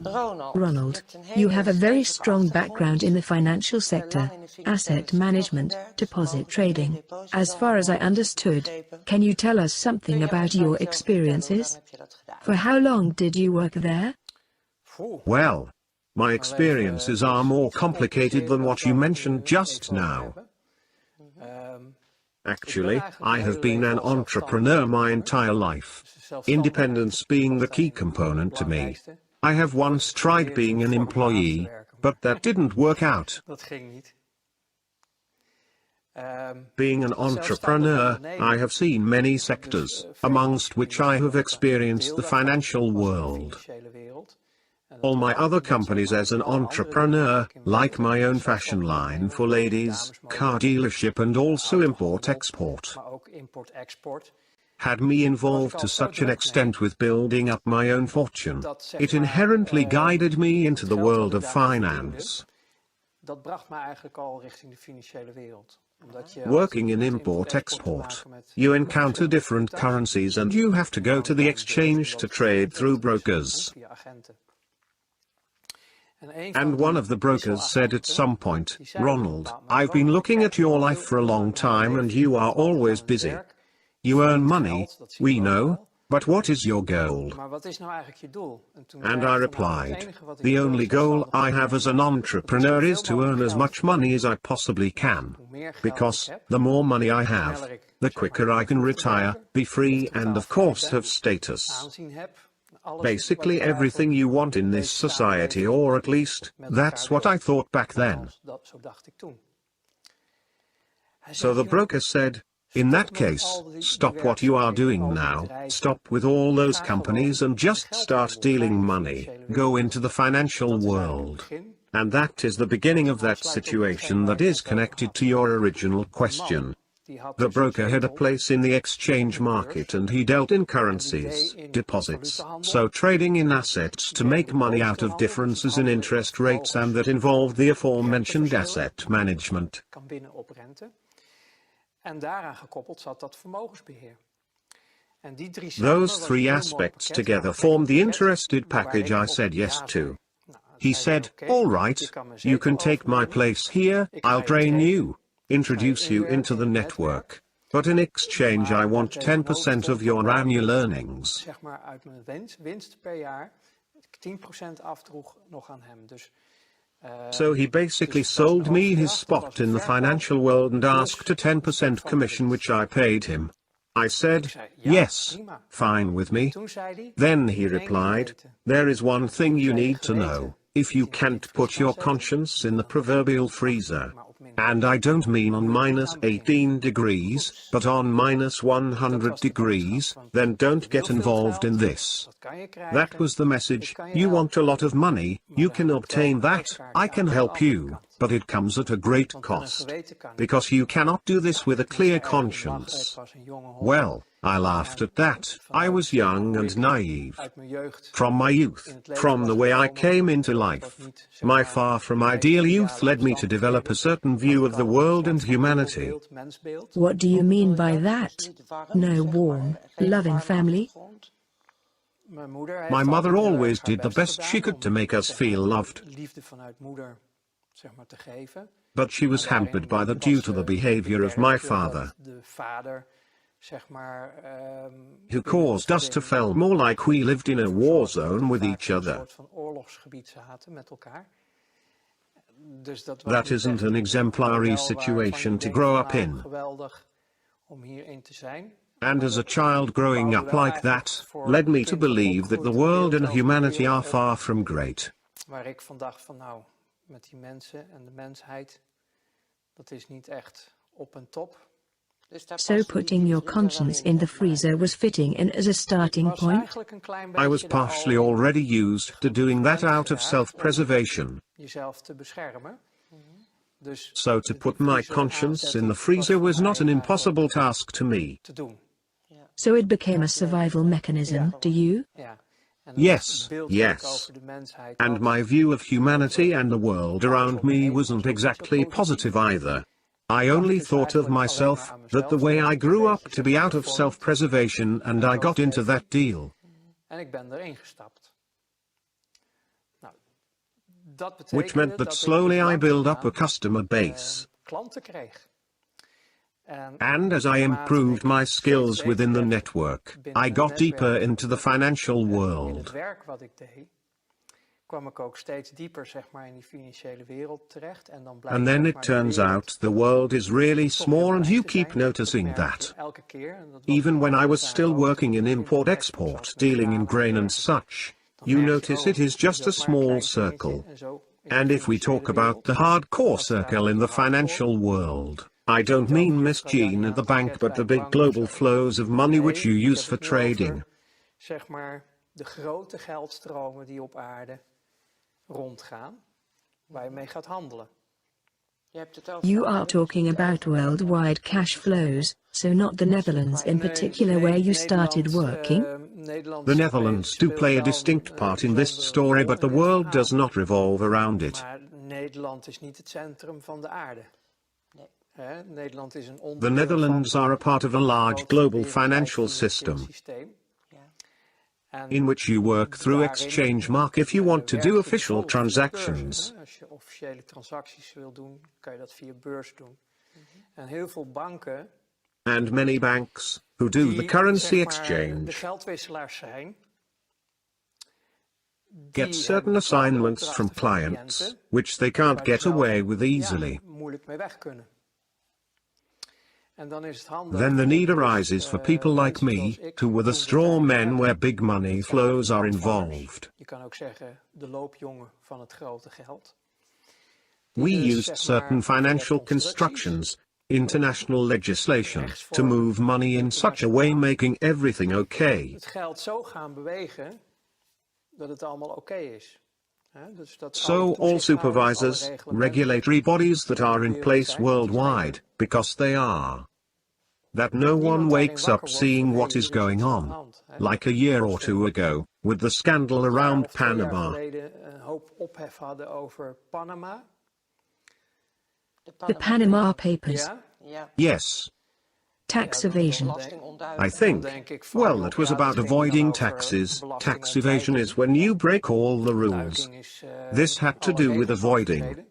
Ronald, you have a very strong background in the financial sector, asset management, deposit trading. As far as I understood, can you tell us something about your experiences? For how long did you work there? Well, my experiences are more complicated than what you mentioned just now. Actually, I have been an entrepreneur my entire life. Independence being the key component to me. I have once tried being an employee, but that didn't work out. Being an entrepreneur, I have seen many sectors, amongst which I have experienced the financial world. All my other companies as an entrepreneur, like my own fashion line for ladies, car dealership and also import-export, had me involved to such an extent with building up my own fortune. It inherently guided me into the world of finance. Working in import-export, you encounter different currencies and you have to go to the exchange to trade through brokers. And one of the brokers said at some point, "Ronald, I've been looking at your life for a long time and you are always busy. You earn money, we know, but what is your goal?" And I replied, "The only goal I have as an entrepreneur is to earn as much money as I possibly can. Because, the more money I have, the quicker I can retire, be free and of course have status. Basically everything you want in this society, or at least, that's what I thought back then." So the broker said, "In that case, stop what you are doing now, stop with all those companies and just start dealing money, go into the financial world." And that is the beginning of that situation that is connected to your original question. The broker had a place in the exchange market and he dealt in currencies, deposits, so trading in assets to make money out of differences in interest rates, and that involved the aforementioned asset management. Those three aspects together formed the interested package I said yes to. He said, "All right, you can take my place here, I'll train you, introduce you into the network. But in exchange I want 10% of your annual earnings." So he basically sold me his spot in the financial world and asked a 10% commission, which I paid him. I said, "Yes, fine with me." Then he replied, "There is one thing you need to know. If you can't put your conscience in the proverbial freezer, and I don't mean on -18 degrees, but on -100 degrees, then don't get involved in this." That was the message. You want a lot of money, you can obtain that, I can help you, but it comes at a great cost. Because you cannot do this with a clear conscience. Well, I laughed at that. I was young and naive. From my youth, from the way I came into life, my far from ideal youth led me to develop a certain view of the world and humanity. What do you mean by that? No warm, loving family? My mother always did the best she could to make us feel loved. But she was hampered by that due to the behavior of my father, who caused us to feel more like we lived in a war zone with each other. That isn't an exemplary situation to grow up in. And as a child growing up like that, led me to believe that the world and humanity are far from great. So putting your conscience in the freezer was fitting in as a starting point? I was partially already used to doing that out of self-preservation. So to put my conscience in the freezer was not an impossible task to me. So it became a survival mechanism to you? Yes, yes. And my view of humanity and the world around me wasn't exactly positive either. I only thought of myself, that the way I grew up to be out of self-preservation, and I got into that deal. which meant that slowly I built up a customer base. And as I improved my skills within the network, I got deeper into the financial world. And then it turns out the world is really small, and you keep noticing that. Even when I was still working in import-export, dealing in grain and such, you notice it is just a small circle. And if we talk about the hardcore circle in the financial world, I don't mean Miss Jean at the bank, but the big global flows of money which you use for trading. De grote geldstromen die op aarde rondgaan, waar je mee gaat handelen. You are talking about worldwide cash flows, so not the Netherlands in particular where you started working? The Netherlands do play a distinct part in this story, but the world does not revolve around it. Nederland is niet het centrum van de aarde. Nederland is een onderdeel. The Netherlands are a part of a large global financial system, in which you work through exchange mark if you want to do official transactions. Als je officiële transacties wil doen, kan je dat via beurs doen. En heel veel banken, and many banks, who do the currency exchange, de geldwisselaars zijn, get certain assignments from clients, which they can't get away with easily. Moeilijk mee weg kunnen. Then the need arises for people like me, who were the straw men where big money flows are involved. Je kan ook zeggen de loopjongen van het grote geld. We used certain financial constructions, international legislation, to move money in such a way making everything okay. Het geld zo gaan bewegen dat het allemaal oké is. So all supervisors, regulatory bodies that are in place worldwide, because they are. That no one wakes up seeing what is going on, like a year or two ago, with the scandal around Panama. The Panama Papers. Yes. Tax evasion. I think, well, it was about avoiding taxes. Tax evasion is when you break all the rules. This had to do with avoiding.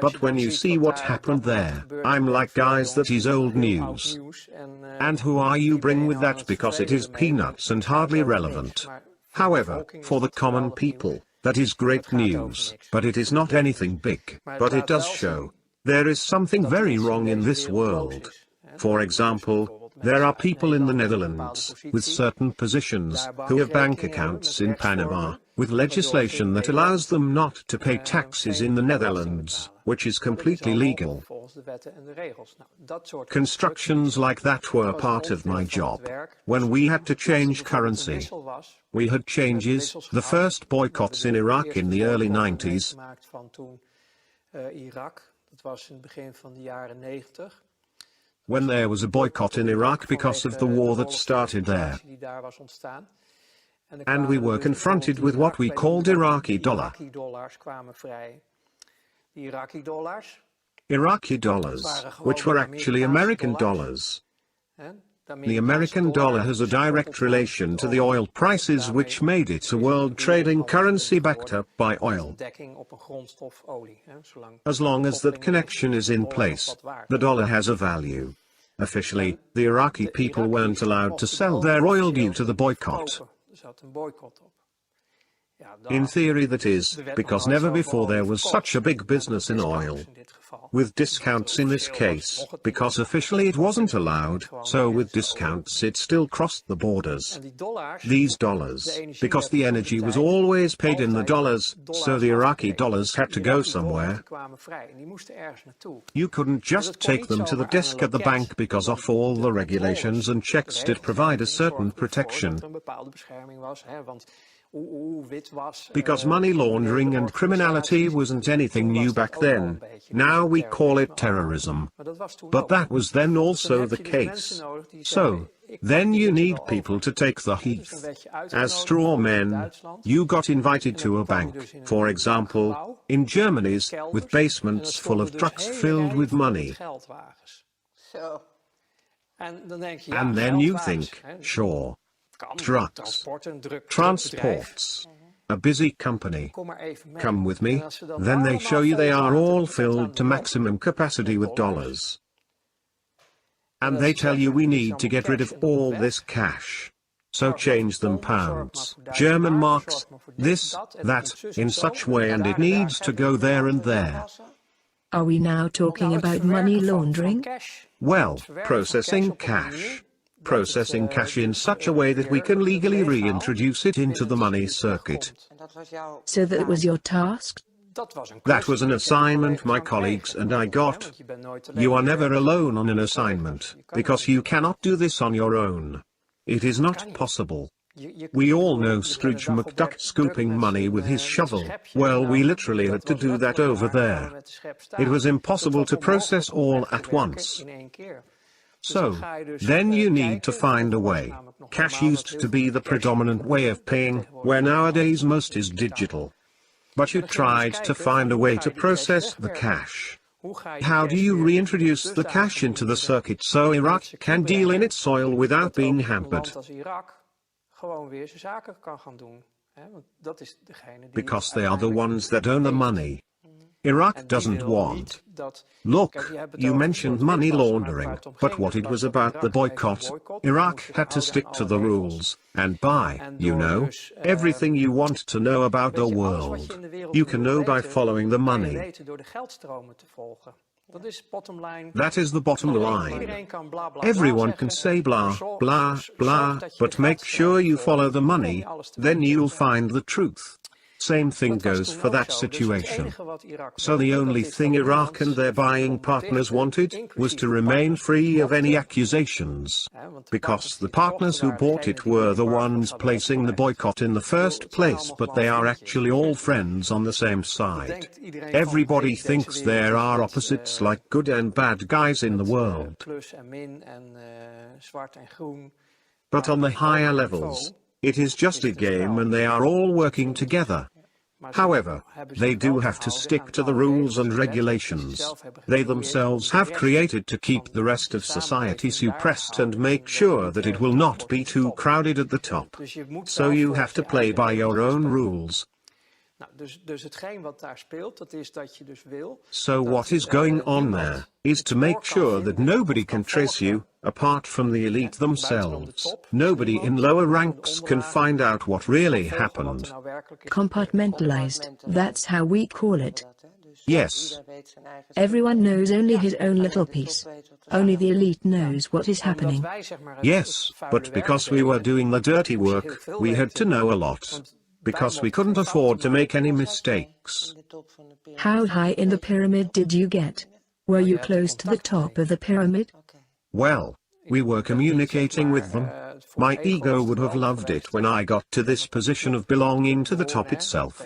But when you see what happened there, I'm like, guys, that is old news. And who are you bring with that, because it is peanuts and hardly relevant. However, for the common people, that is great news, but it is not anything big, but it does show there is something very wrong in this world. For example, there are people in the Netherlands, with certain positions, who have bank accounts in Panama, with legislation that allows them not to pay taxes in the Netherlands, which is completely legal. Constructions like that were part of my job. When we had to change currency, we had changes, the first boycotts in Iraq in the early 90s. When there was a boycott in Iraq because of the war that started there. And we were confronted with what we called Iraqi dollar. Iraqi dollars, which were actually American dollars. The American dollar has a direct relation to the oil prices, which made it a world trading currency backed up by oil. As long as that connection is in place, the dollar has a value. Officially, the Iraqi people weren't allowed to sell their oil due to the boycott. In theory, that is, because never before there was such a big business in oil. With discounts in this case, because officially it wasn't allowed, so with discounts it still crossed the borders. These dollars, because the energy was always paid in the dollars, so the Iraqi dollars had to go somewhere. You couldn't just take them to the desk at the bank because of all the regulations and checks did provide a certain protection. Because money laundering and criminality wasn't anything new back then. Now we call it terrorism. But that was then also the case. So, then you need people to take the heat. As straw men, you got invited to a bank, for example, in Germany's, with basements full of trucks filled with money. And then you think, sure. trucks, transports. A busy company. Come with me. Then they show you they are all filled to maximum capacity with dollars. And they tell you we need to get rid of all this cash. So change them pounds, German marks, this, that, in such way, and it needs to go there and there. Are we now talking about money laundering? Well, processing cash. Processing cash in such a way that we can legally reintroduce it into the money circuit. So that was your task? That was an assignment my colleagues and I got. You are never alone on an assignment, because you cannot do this on your own. It is not possible. We all know Scrooge McDuck scooping money with his shovel. Well, we literally had to do that over there. It was impossible to process all at once. So, then you need to find a way. Cash used to be the predominant way of paying, where nowadays most is digital. But you tried to find a way to process the cash. How do you reintroduce the cash into the circuit so Iraq can deal in its soil without being hampered? Because they are the ones that own the money. Iraq doesn't want. Look, you mentioned money laundering, but what it was about the boycott, Iraq had to stick to the rules, and buy, you know, everything you want to know about the world. You can know by following the money. That is the bottom line. Everyone can say blah, blah, blah, but make sure you follow the money, then you'll find the truth. Same thing goes for that situation. So the only thing Iraq and their buying partners wanted was to remain free of any accusations. Because the partners who bought it were the ones placing the boycott in the first place, but they are actually all friends on the same side. Everybody thinks there are opposites like good and bad guys in the world. But on the higher levels, it is just a game and they are all working together. However, they do have to stick to the rules and regulations they themselves have created to keep the rest of society suppressed and make sure that it will not be too crowded at the top. So you have to play by your own rules. So what is going on there is to make sure that nobody can trace you, apart from the elite themselves. Nobody in lower ranks can find out what really happened. Compartmentalized, that's how we call it. Yes. Everyone knows only his own little piece. Only the elite knows what is happening. Yes, but because we were doing the dirty work, we had to know a lot. Because we couldn't afford to make any mistakes. How high in the pyramid did you get? Were you close to the top of the pyramid? Well, we were communicating with them. My ego would have loved it when I got to this position of belonging to the top itself.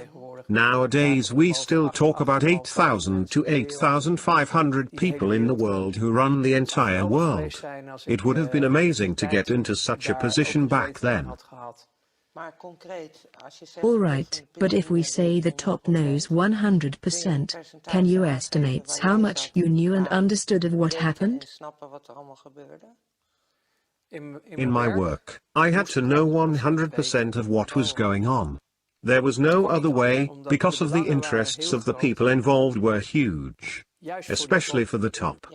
Nowadays we still talk about 8,000 to 8,500 people in the world who run the entire world. It would have been amazing to get into such a position back then. All right, but if we say the top knows 100%, can you estimate how much you knew and understood of what happened? In my work, I had to know 100% of what was going on. There was no other way, because of the interests of the people involved were huge. Especially for the top.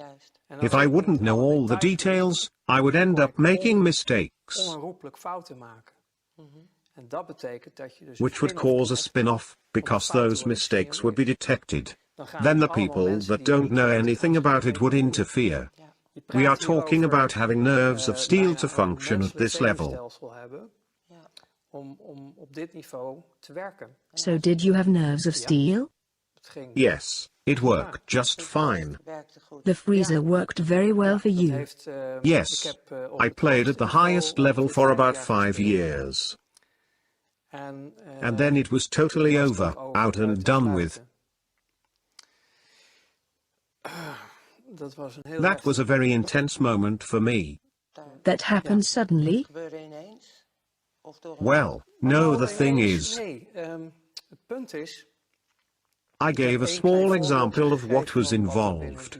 If I wouldn't know all the details, I would end up making mistakes. Which would cause a spin-off, because those mistakes would be detected. Then the people that don't know anything about it would interfere. We are talking about having nerves of steel to function at this level. So did you have nerves of steel? Yes, it worked just fine. The freezer worked very well for you. Yes, I played at the highest level for about 5 years. And then it was totally over, out and done with. That was a very intense moment for me. That happened suddenly? Well, no, the thing is, I gave a small example of what was involved.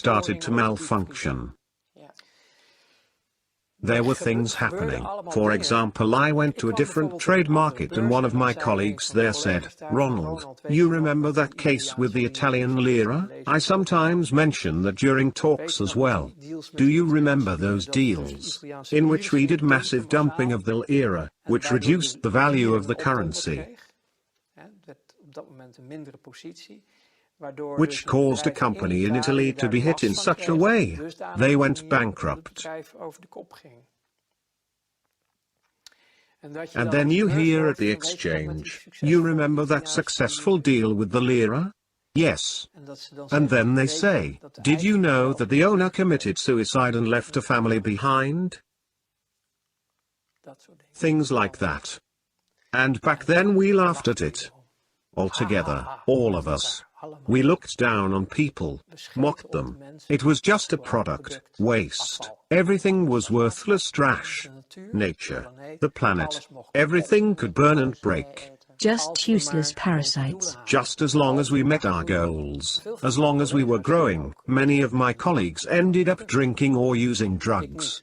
started to malfunction. There were things happening. For example, I went to a different trade market and one of my colleagues there said, "Ronald, you remember that case with the Italian lira? I sometimes mention that during talks as well. Do you remember those deals, in which we did massive dumping of the lira, which reduced the value of the currency, which caused a company in Italy to be hit in such a way, they went bankrupt." And then you hear at the exchange, "You remember that successful deal with the lira?" Yes. And then they say, "Did you know that the owner committed suicide and left a family behind?" Things like that. And back then we laughed at it. Altogether, all of us. We looked down on people, mocked them. It was just a product, waste. Everything was worthless trash. Nature, the planet, everything could burn and break. Just useless parasites. Just as long as we met our goals, as long as we were growing, many of my colleagues ended up drinking or using drugs.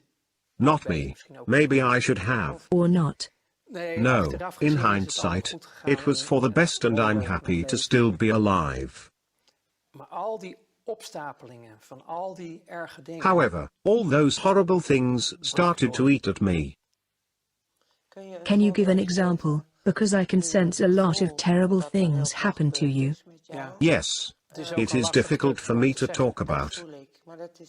Not me. Maybe I should have. Or not. No, in hindsight, it was for the best and I'm happy to still be alive. However, all those horrible things started to eat at me. Can you give an example? Because I can sense a lot of terrible things happen to you. Yes. It is difficult for me to talk about.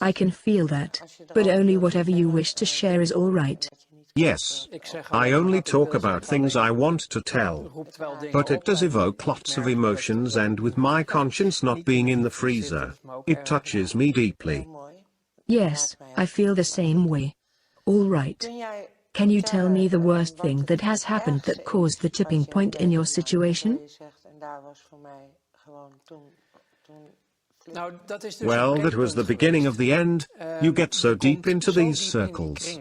I can feel that, but only whatever you wish to share is all right. Yes. I only talk about things I want to tell. But it does evoke lots of emotions, and with my conscience not being in the freezer, it touches me deeply. Yes, I feel the same way. All right. Can you tell me the worst thing that has happened that caused the tipping point in your situation? Well, that was the beginning of the end. You get so deep into these circles.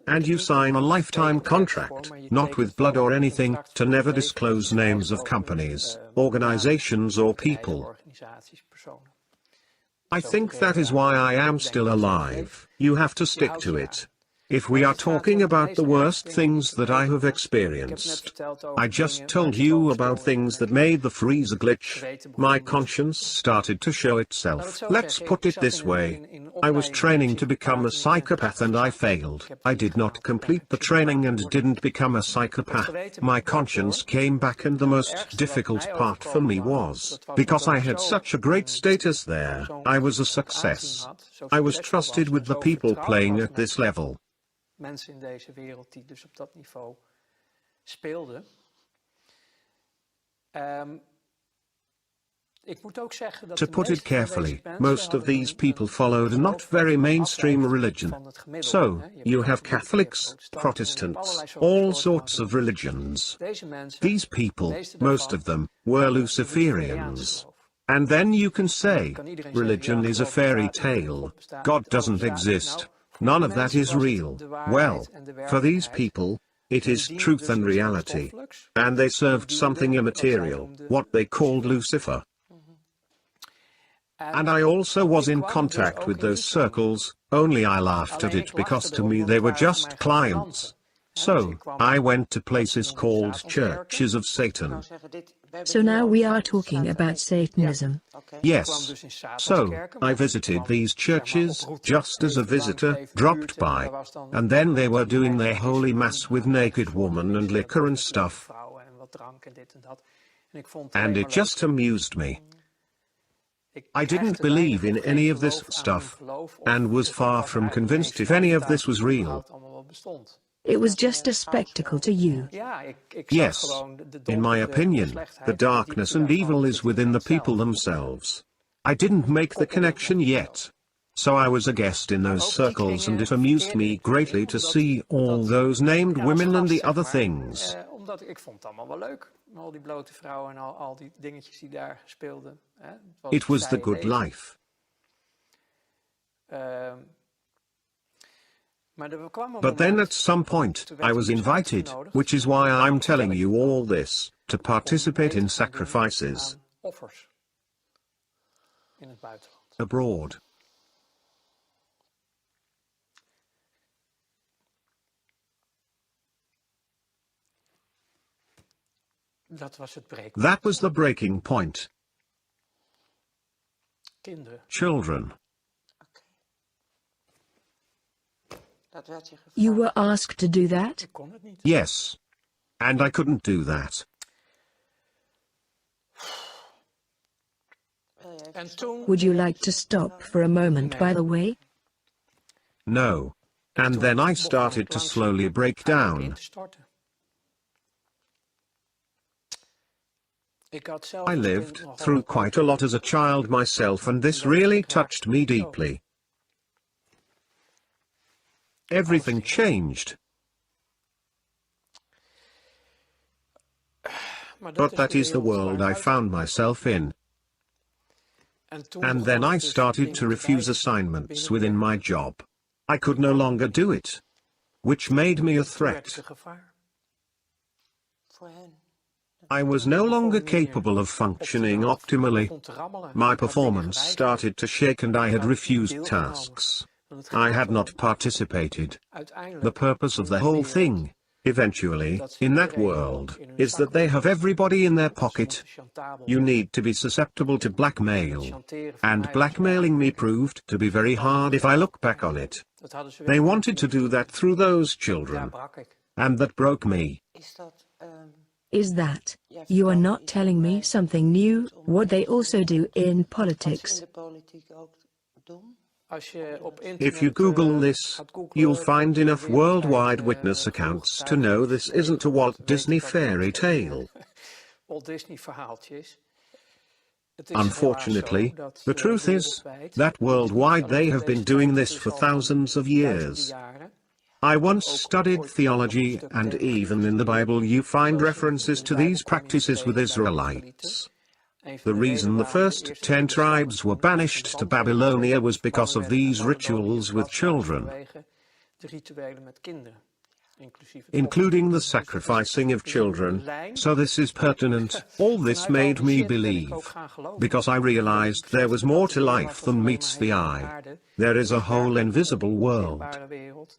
And you sign a lifetime contract, not with blood or anything, to never disclose names of companies, organizations or people. I think that is why I am still alive. You have to stick to it. If we are talking about the worst things that I have experienced, I just told you about things that made the freezer glitch. My conscience started to show itself. Let's put it this way. I was training to become a psychopath and I failed. I did not complete the training and didn't become a psychopath. My conscience came back, and the most difficult part for me was, because I had such a great status there, I was a success. I was trusted with the people playing at this level. Mensen in deze wereld die dus op dat niveau speelden. To put it carefully, most of these people followed a not very mainstream religion. So, you have Catholics, Protestants, all sorts of religions. These people, most of them, were Luciferians. And then you can say, religion is a fairy tale. God doesn't exist. None of that is real. Well, for these people, it is truth and reality. And they served something immaterial, what they called Lucifer. And I also was in contact with those circles, only I laughed at it because to me they were just clients. So, I went to places called churches of Satan. So now we are talking about Satanism. Yes. So, I visited these churches, just as a visitor, dropped by. And then they were doing their holy mass with naked women and liquor and stuff. And it just amused me. I didn't believe in any of this stuff, and was far from convinced if any of this was real. It was just a spectacle to you. Yes. In my opinion, the darkness and evil is within the people themselves. I didn't make the connection yet. So I was a guest in those circles, and it amused me greatly to see all those named women and the other things. It was the good life. But then at some point, I was invited, which is why I'm telling you all this, to participate in sacrifices abroad. That was the breaking point. Children. You were asked to do that? Yes. And I couldn't do that. Would you like to stop for a moment, by the way? No. And then I started to slowly break down. I lived through quite a lot as a child myself, and this really touched me deeply. Everything changed. But that is the world I found myself in. And then I started to refuse assignments within my job. I could no longer do it, which made me a threat. I was no longer capable of functioning optimally. My performance started to shake and I had refused tasks. I had not participated. The purpose of the whole thing, eventually, in that world, is that they have everybody in their pocket. You need to be susceptible to blackmail. And blackmailing me proved to be very hard if I look back on it. They wanted to do that through those children. And that broke me. Is that, you are not telling me something new, what they also do in politics? If you Google this, you'll find enough worldwide witness accounts to know this isn't a Walt Disney fairy tale. Unfortunately, the truth is that worldwide they have been doing this for thousands of years. I once studied theology, and even in the Bible you find references to these practices with Israelites. The reason the first 10 tribes were banished to Babylonia was because of these rituals with children, including the sacrificing of children. So this is pertinent. All this made me believe, because I realized there was more to life than meets the eye. There is a whole invisible world.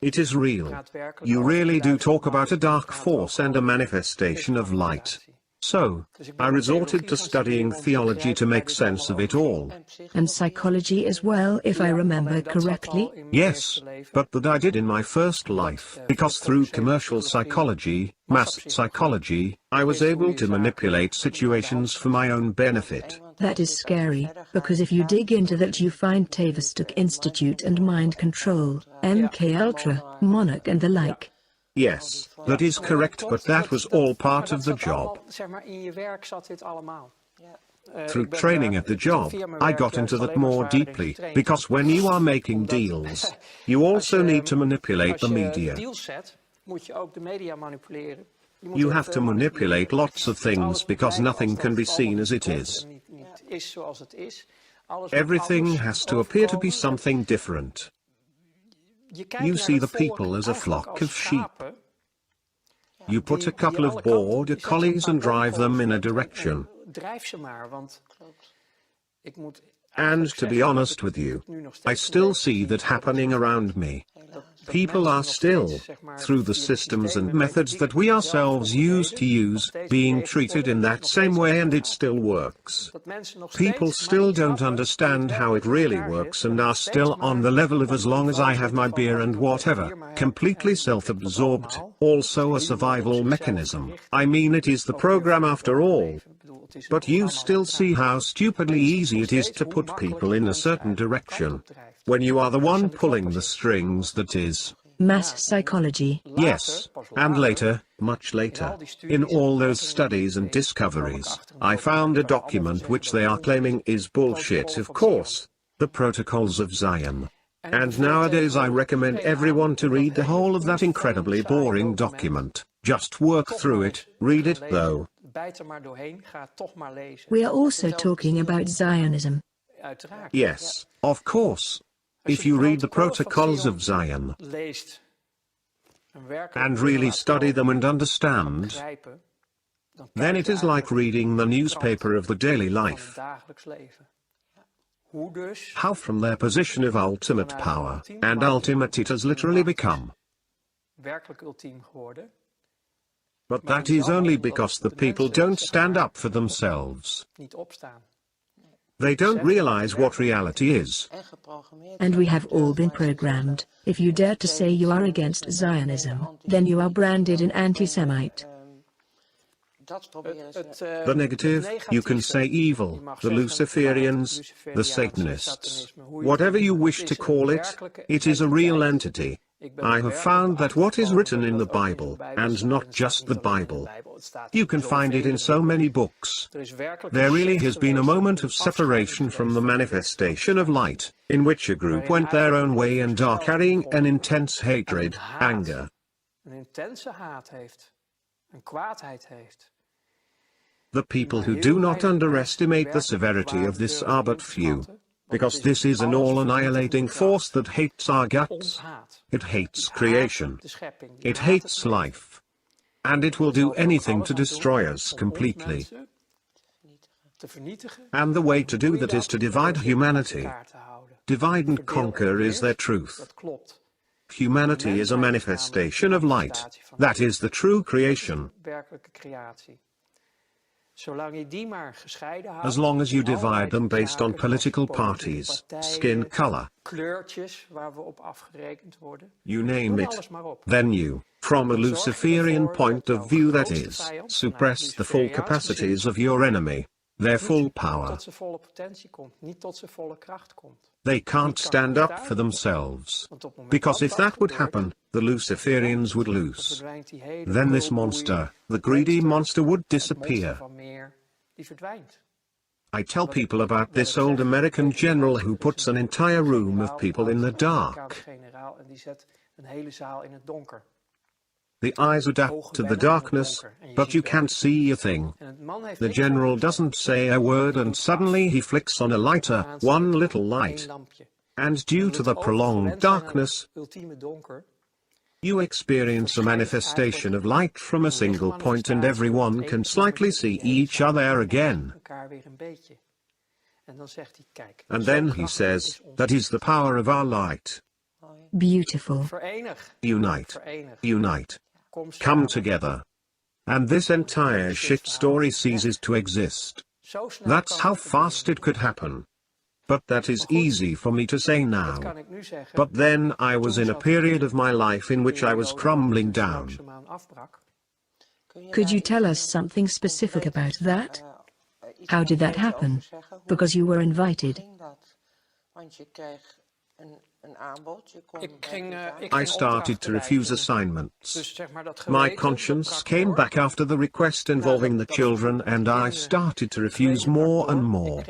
It is real. You really do talk about a dark force and a manifestation of light. So, I resorted to studying theology to make sense of it all. And psychology as well, if I remember correctly? Yes, but that I did in my first life, because through commercial psychology, mass psychology, I was able to manipulate situations for my own benefit. That is scary, because if you dig into that you find Tavistock Institute and mind control, MK Ultra, Monarch and the like. Yes, that is correct, but that was all part of the job. Through training at the job, I got into that more deeply, because when you are making deals, you also need to manipulate the media. You have to manipulate lots of things because nothing can be seen as it is. Everything has to appear to be something different. You see the people as a flock of sheep. You put a couple of border collies and drive them in a direction. And to be honest with you, I still see that happening around me. People are still, through the systems and methods that we ourselves used to use, being treated in that same way, and it still works. People still don't understand how it really works and are still on the level of as long as I have my beer and whatever, completely self-absorbed, also a survival mechanism. I mean, it is the program after all. But you still see how stupidly easy it is to put people in a certain direction, when you are the one pulling the strings. That is mass psychology. Yes, and later, much later, in all those studies and discoveries, I found a document which they are claiming is bullshit, of course, the Protocols of Zion. And nowadays I recommend everyone to read the whole of that incredibly boring document. Just work through it, read it though. We are also talking about Zionism. Yes, of course. If you read the Protocols of Zion and really study them and understand, then it is like reading the newspaper of the daily life. How from their position of ultimate power, and ultimate it has literally become, But that is only because the people don't stand up for themselves. They don't realize what reality is. And we have all been programmed. If you dare to say you are against Zionism, then you are branded an anti-Semite. The negative, you can say evil, the Luciferians, the Satanists, whatever you wish to call it, it is a real entity. I have found that what is written in the Bible, and not just the Bible, you can find it in so many books. There really has been a moment of separation from the manifestation of light, in which a group went their own way and are carrying an intense hatred, anger. The people who do not underestimate the severity of this are but few. Because this is an all-annihilating force that hates our guts. It hates creation. It hates life. And it will do anything to destroy us completely. And the way to do that is to divide humanity. Divide and conquer is their truth. Humanity is a manifestation of light. That is the true creation. As long as you divide them based on political parties, skin color, you name it, then you, from a Luciferian point of view that is, suppress the full capacities of your enemy, their full power. They can't stand up for themselves. Because if that would happen, the Luciferians would lose. Then this monster, the greedy monster, would disappear. I tell people about this old American general who puts an entire room of people in the dark. The eyes adapt to the darkness, but you can't see a thing. The general doesn't say a word and suddenly he flicks on a lighter, one little light. And due to the prolonged darkness, you experience a manifestation of light from a single point and everyone can slightly see each other again. And then he says, that is the power of our light. Beautiful. Unite. Unite. Come together. And this entire shit story ceases to exist. That's how fast it could happen. But that is easy for me to say now. But then I was in a period of my life in which I was crumbling down. Could you tell us something specific about that? How did that happen? Because you were invited. I started to refuse assignments. My conscience came back after the request involving the children and I started to refuse more and more.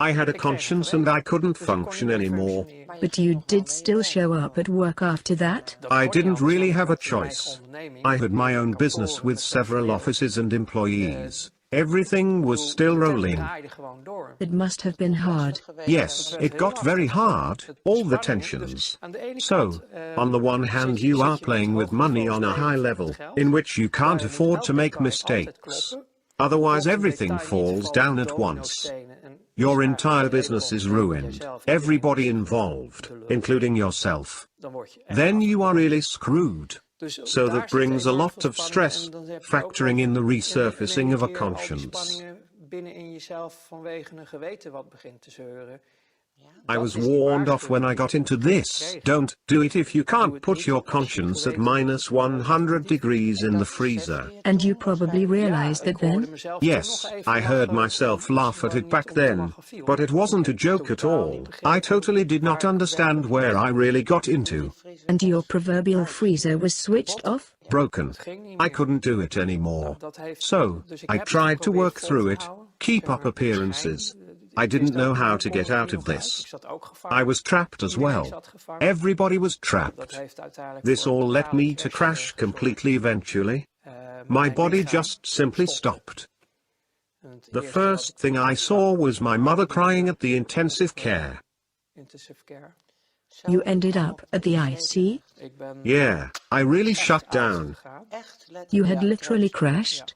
I had a conscience and I couldn't function anymore. But you did still show up at work after that? I didn't really have a choice. I had my own business with several offices and employees. Everything was still rolling. It must have been hard. Yes, it got very hard, all the tensions. So, on the one hand you are playing with money on a high level, in which you can't afford to make mistakes. Otherwise everything falls down at once. Your entire business is ruined, everybody involved, including yourself. Then you are really screwed. So that brings a lot of stress, factoring in the resurfacing of a conscience. I was warned off when I got into this. Don't do it if you can't put your conscience at -100 degrees in the freezer. And you probably realized that then? Yes, I heard myself laugh at it back then, but it wasn't a joke at all. I totally did not understand where I really got into. And your proverbial freezer was switched off? Broken. I couldn't do it anymore. So, I tried to work through it, keep up appearances. I didn't know how to get out of this. I was trapped as well. Everybody was trapped. This all led me to crash completely eventually. My body just simply stopped. The first thing I saw was my mother crying at the intensive care. You ended up at the IC? Yeah, I really shut down. You had literally crashed?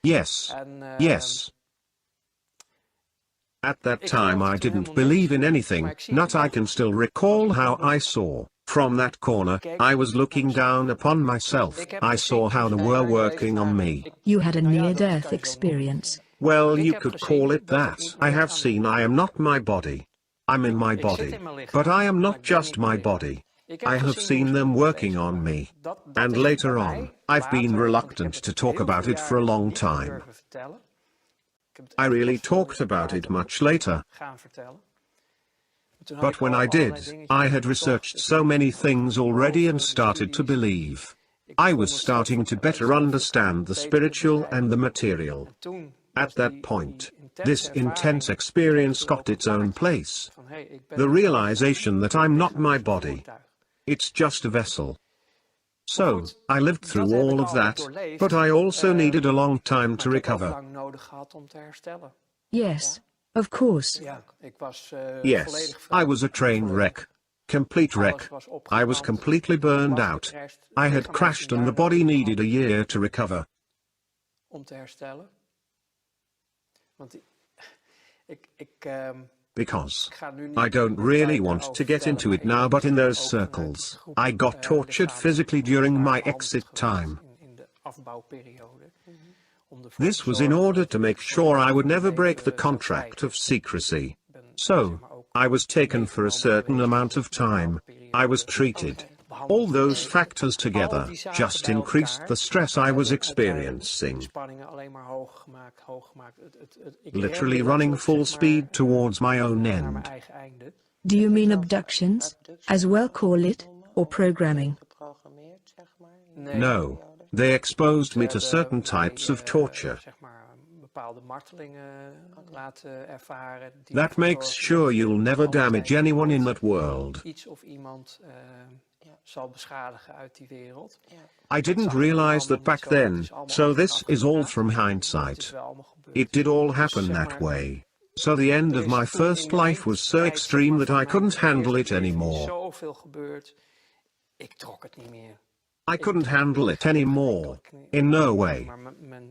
Yes. Yes. At that time I didn't believe in anything, not I can still recall how I saw From that corner, I was looking down upon myself. I saw how they were working on me. You had a near-death experience. Well, you could call it that. I have seen I am not my body. I'm in my body. But I am not just my body. I have seen them working on me. And later on, I've been reluctant to talk about it for a long time. I really talked about it much later. But when I did, I had researched so many things already and started to believe. I was starting to better understand the spiritual and the material. At that point, this intense experience got its own place. The realization that I'm not my body. It's just a vessel. So, I lived through all of that, but I also needed a long time to recover. Yes, of course. Yes, I was a train wreck. Complete wreck. I was completely burned out. I had crashed and the body needed a year to recover. Because I don't really want to get into it now, but in those circles, I got tortured physically during my exit time. This was in order to make sure I would never break the contract of secrecy. So, I was taken for a certain amount of time. I was treated. All those factors together just increased the stress I was experiencing. Literally running full speed towards my own end. Do you mean abductions, as well call it, or programming? No, they exposed me to certain types of torture. That makes sure you'll never damage anyone in that world. I didn't realize that back then, so this is all from hindsight. It did all happen that way. So the end of my first life was so extreme that I couldn't handle it anymore. I couldn't handle it anymore, in no way.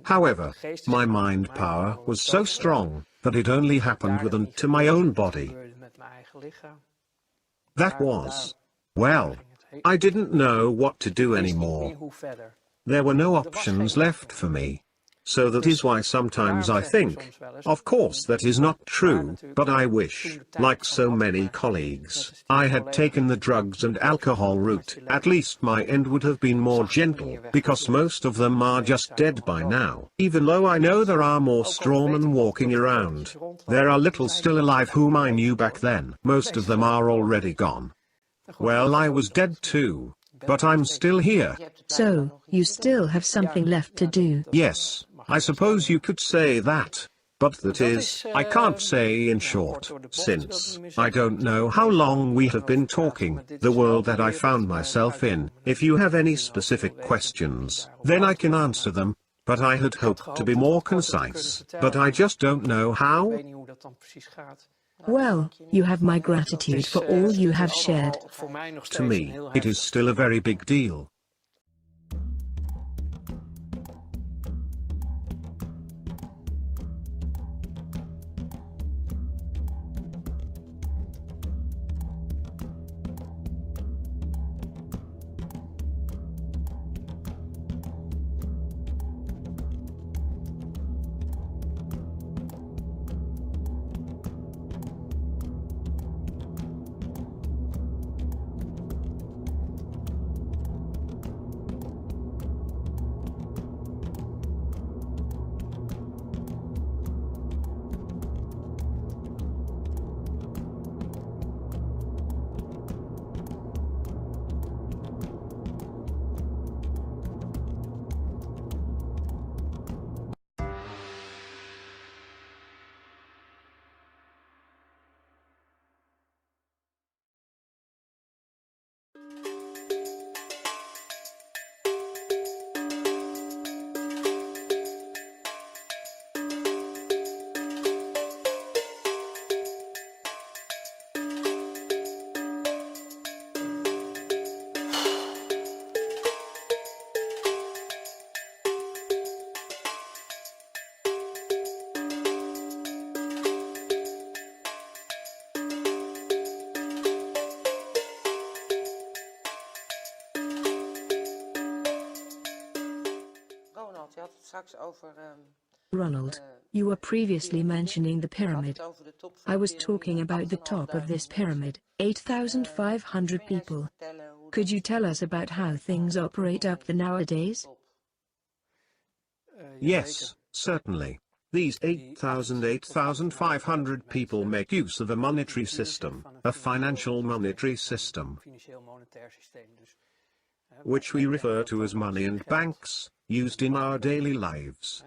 However, my mind power was so strong that it only happened within to my own body. That was, well, I didn't know what to do anymore. There were no options left for me. So that is why sometimes I think, of course that is not true, but I wish, like so many colleagues, I had taken the drugs and alcohol route. At least my end would have been more gentle, because most of them are just dead by now. Even though I know there are more strawmen walking around, there are little still alive whom I knew back then. Most of them are already gone. Well, I was dead too, but I'm still here. So, you still have something left to do. Yes. I suppose you could say that, but that is, I can't say in short, since I don't know how long we have been talking, the world that I found myself in. If you have any specific questions, then I can answer them, but I had hoped to be more concise, but I just don't know how. Well, you have my gratitude for all you have shared. To me, it is still a very big deal. Ronald, you were previously mentioning the pyramid. I was talking about the top of this pyramid, 8,500 people. Could you tell us about how things operate up there nowadays? Yes, certainly. These 8,500 people make use of a monetary system, a financial monetary system, which we refer to as money and banks, used in our daily lives.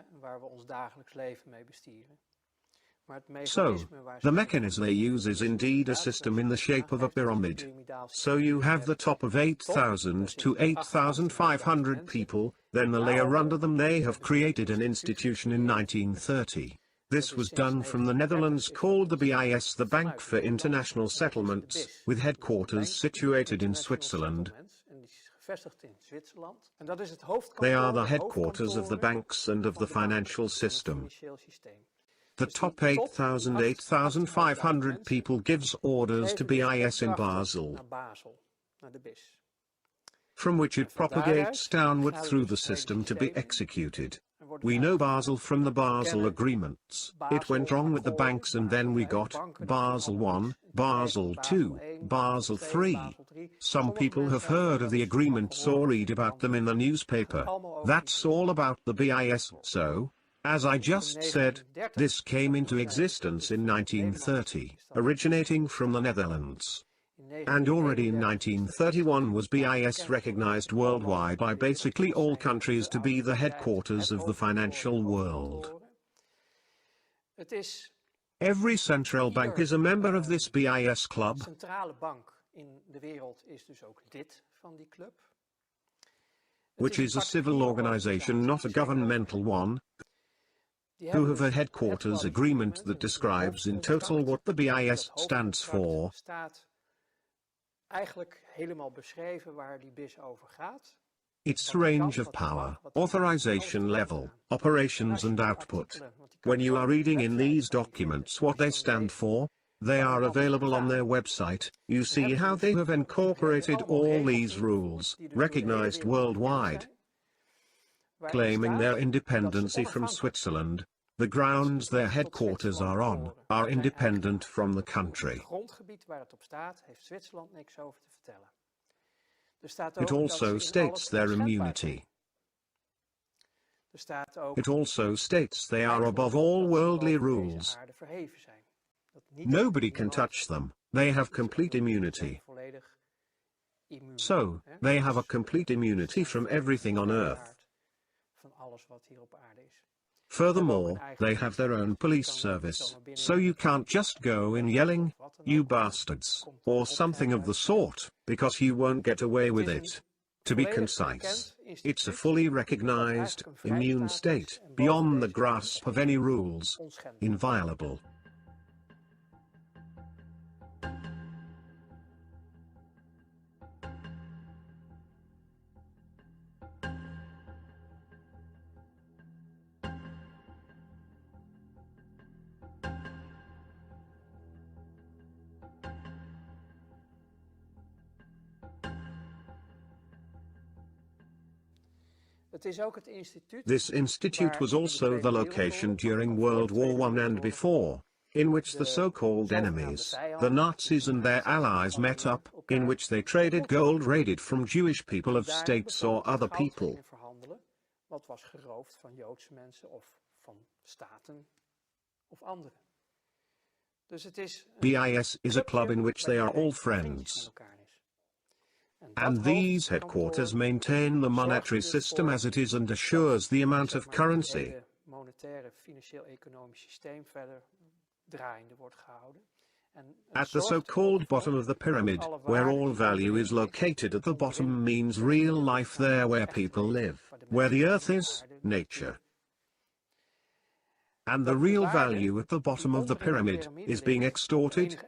So, the mechanism they use is indeed a system in the shape of a pyramid. So you have the top of 8,000 to 8,500 people, then the layer under them. They have created an institution in 1930. This was done from the Netherlands, called the BIS, the Bank for International Settlements, with headquarters situated in Switzerland. They are the headquarters of the banks and of the financial system. The top 8,500 people gives orders to BIS in Basel, from which it propagates downward through the system to be executed. We know Basel from the Basel agreements. It went wrong with the banks and then we got Basel I, Basel II, Basel III. Some people have heard of the agreements or read about them in the newspaper. That's all about the BIS. So, as I just said, this came into existence in 1930, originating from the Netherlands. And already in 1931 was BIS recognized worldwide by basically all countries to be the headquarters of the financial world. Every central bank is a member of this BIS club, which is a civil organization, not a governmental one, who have a headquarters agreement that describes in total what the BIS stands for. Its range of power, authorization level, operations and output. When you are reading in these documents what they stand for, they are available on their website. You see how they have incorporated all these rules, recognized worldwide, claiming their independency from Switzerland. The grounds their headquarters are on are independent from the country. It also states their immunity. It also states they are above all worldly rules. Nobody can touch them. They have complete immunity. So, they have a complete immunity from everything on earth. Furthermore, they have their own police service, so you can't just go in yelling, "You bastards," or something of the sort, because you won't get away with it. To be concise, it's a fully recognized, immune state, beyond the grasp of any rules, inviolable. This institute was also the location during World War I and before, in which the so-called enemies, the Nazis and their allies met up, in which they traded gold raided from Jewish people of states or other people. BIS is a club in which they are all friends. And these headquarters maintain the monetary system as it is and assures the amount of currency. At the so-called bottom of the pyramid, where all value is located at the bottom, means real life there where people live, where the earth is, nature. And the real value at the bottom of the pyramid is being extorted.